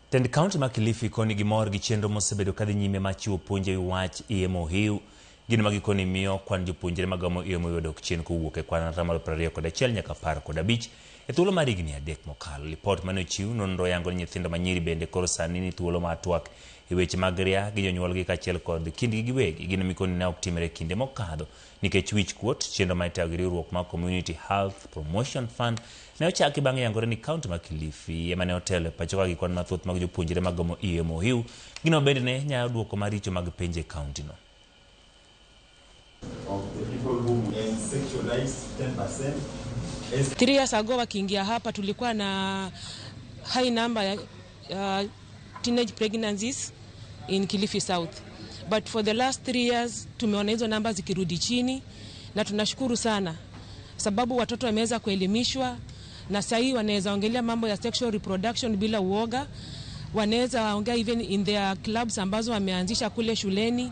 Tend County ma Kilifi koni gimor gi chenro mosebedo kadhi nyime machiwo puonje wach EMO hiu gino magikoni miyo kwan jopuonjre magamo EMO yodok chien kowuok e kwan 21 nyaka 15 e thuolo mar higni 3 mokalo. Lipot mane ochiw nonro yango ni nyithindo manyiri bende koro sani ni thuolo mar twak e weche mag ria gi jonyuolgi kaachiel kod kindgi giwegi gino mikoni ne ok timre kinde mokadho nikech wich kuot. Chenro ma itayo gi riwruok mar Community Health Promotion Fund ne ochaki bang' yangore ni kaunti ma Kilifi ema ne otelo pacho ka gi kwan mathoth mag jopuonjre magamo EMO hiu gino bende ne nyayo duoko maricho mag penje kaunti no. Of the people who sexualized 10%. 3 years ago wakiingia hapa tulikuwa na high number ya teenage pregnancies in Kilifi South. But for the last 3 years tumeona hizo namba zikirudi chini na tunashukuru sana sababu watoto wameweza kuelimishwa na sasa hivi wanaweza ongelea mambo ya sexual reproduction bila uoga. Wanaweza ongea even in their clubs ambazo wameanzisha kule shuleni.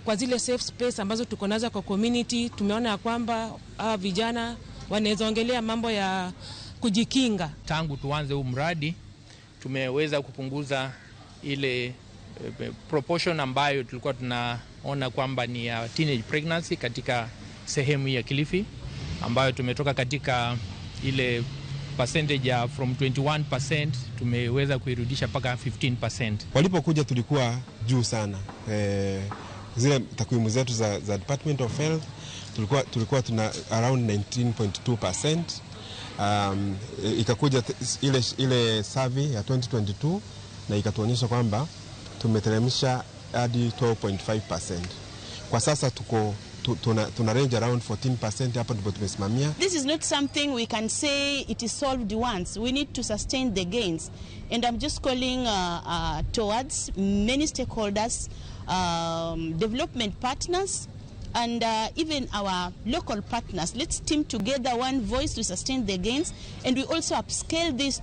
Kwa zile safe space ambazo tuko nazo kwa community tumeona ya kwamba vijana wanaweza ongelea mambo ya kujikinga. Tangu tuanze huu mradi tumeweza kupunguza ile proportion ambayo tulikuwa tunaona kwamba ni ya teenage pregnancy katika sehemu ya Kilifi, ambayo tumetoka katika ile percentage ya from 21% tumeweza kuirudisha mpaka 15%. Walipokuja tulikuwa juu sana. Zile takwimu zetu za Department of Health tulikuwa tuna around 19.2%. Ikakuja ile survey ya 2022 na ikatuonyesha kwamba tumeteremsha hadi 12.5%. Kwa sasa tuna range around 14%. Hapo ndipo tumesimamia. This is not something we can say it is solved once. We need to sustain the gains, and I'm just calling towards many stakeholders, development partners, and even our local partners. Let's team together one voice to sustain the gains, and we also upscale this to